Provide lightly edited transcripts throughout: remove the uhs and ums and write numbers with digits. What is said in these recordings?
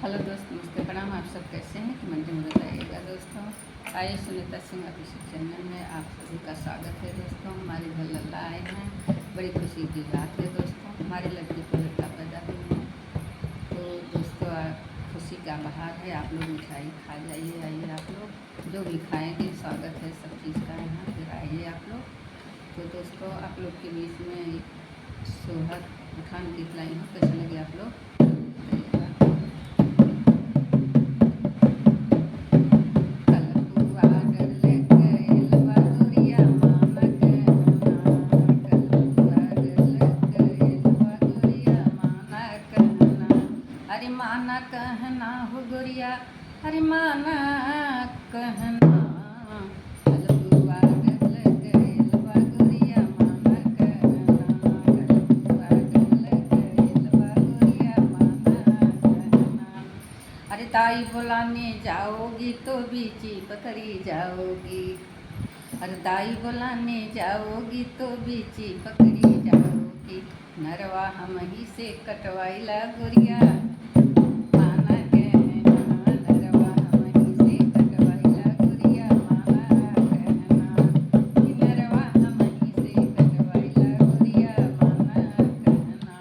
Hello दोस्त, नमस्ते, प्रणाम। आप सब कैसे हैं कमेंट में बताइएगा दोस्तों। आइए सुनीता सिंह ऑफिशियल चैनल में आप सभी का स्वागत है दोस्तों। हमारे घर लल्ला आए हैं, बड़ी खुशी की बात है दोस्तों। हमारे लड़के को लड़का पैदा हुआ है, तो दोस्तों खुशी का बहार है। आप लोग मिठाई खा जाइए। आइए आप लोग जो भी खाएँगे, स्वागत है सब चीज़ का यहाँ। फिर आइए आप लोग। तो दोस्तों आप लोग के बीच में सोहर पठान गीत लाई हूँ, कैसे लगे आप लोग बताइएगा। अरे माना कहना हो गोरिया, अरे माना कहना, अरे ताई बुलाने जाओगी तो बीची पकड़ी जाओगी। अरे दाई बुलाने जाओगी तो बीची पकड़ी जाओगी। नरवा हम ही से कटवाइला गोरिया, माना कहना। नरवा हम ही से कटवाइला गोरिया, माना कहना। नरवा हम ही से कटवाइला गोरिया, माना कहना।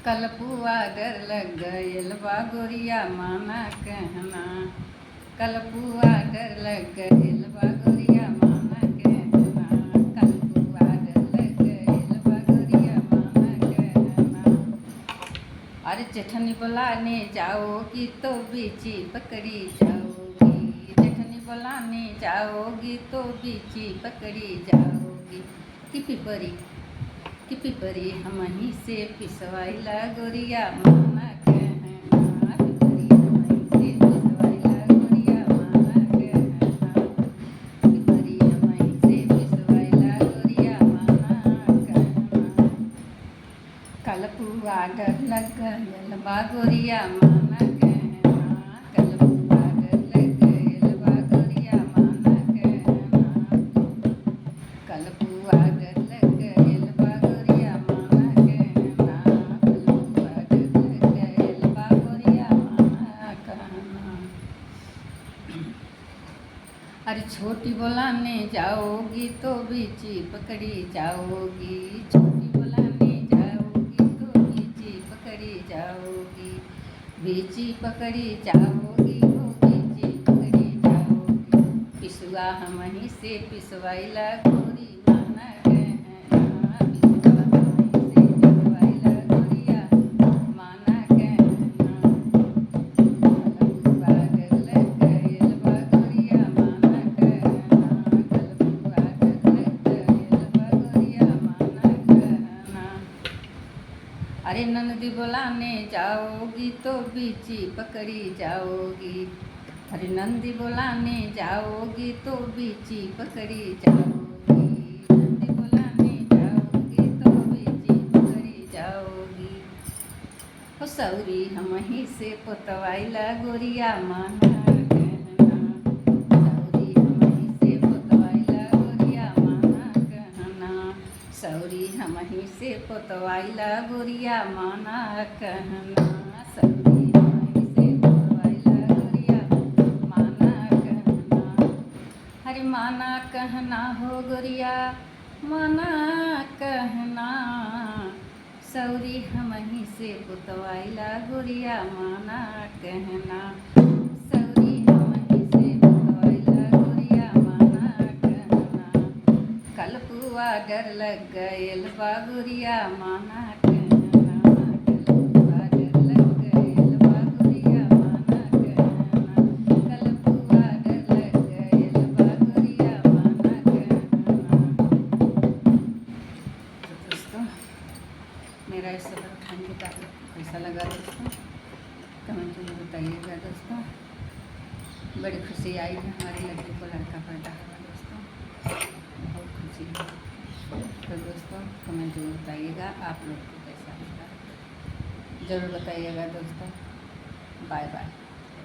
कलपुआ डर लग गयल बा गोरिया, माना कहना। कलपुआ डर लग गयल बा गोरिया, माना कहना। कलपुआ डर लग गयल बा गोरिया, माना कहना। अरे जेठनी बुलाने जाओगी तो बीची पकड़ी जाओगी। जेठनी बुलाने जाओगी तो बीची पकड़ी जाओगी। कि पिपरी हम ही से पिसवाइला गोरिया, माना कहना। पिपरी हम ही से पिसवाइला गोरिया, माना कहना। पिपरी हम ही से पिसवाइला गोरिया, माना कहना। कलपुआ डर लग गयल बा गोरिया, माना कहना। कलपुआ डर लग गयल बा गोरिया, माना कहना। कलपुआ डर लग गयल बा गोरिया, माना कहना। कलपुआ डर लग गयल बा गोरिया, माना कहना। अरे छोटी बुलाने जाओगी तो बीची पकड़ी जाओगी। छोटी बुलाने जाओगी तो बीची पकड़ी जाओगी। बीची पकड़ी जाओगी तो बीची पकड़ी जाओगी। पिसुआ हम ही से पिसवाइला गोरी, माना कहना। पिसुआ हम ही से पिसवाइला गोरिया, माना कहना। कलपुआ डर लग गयल बा गोरिया, माना कहना। कलपुआ डर लग गयल बा गोरिया, माना कहना। अरे नंदी बुलाने जाओगी तो बीची पकड़ी जाओगी। अरे नंदी बुलाने जाओगी तो बीची पकड़ी जाओगी। नंदी बुलाने जाओगी तो बीची पकड़ी जाओगी। ओ सौरी हम ही से पोतवाइला गोरिया, माना कहना। सौरी हम ही से पोतवाइला गोरिया, माना कहना। सौरी हम ही से पोतवाइला गोरिया, माना कहना। सौरी हम ही से पोतवाइला गोरिया, माना कहना। हरे माना कहना हो गोरिया, माना कहना। सौरी हम ही से पोतवाइला गोरिया, माना कहना। सौरी हम ही से पोतवाइला गोरिया, माना कहना। कलपुआ डर लग गयल बा गोरिया, माना कहना। कलपुआ डर लग गयल बा गोरिया, माना कहना। कलपुआ डर लग गयल बा गोरिया, माना कहना। तो दोस्तों मेरा इस सफर उठाने के बाद कैसा लगा दोस्तों, कमेंट में बताइएगा दोस्तों। बड़ी खुशी आई है, हमारी लड़की को लड़का पैदा हुआ दोस्तों, बहुत खुशी है। तो दोस्तों कमेंट में बताइएगा आप लोग को कैसा लगा, ज़रूर बताइएगा दोस्तों। Bye bye.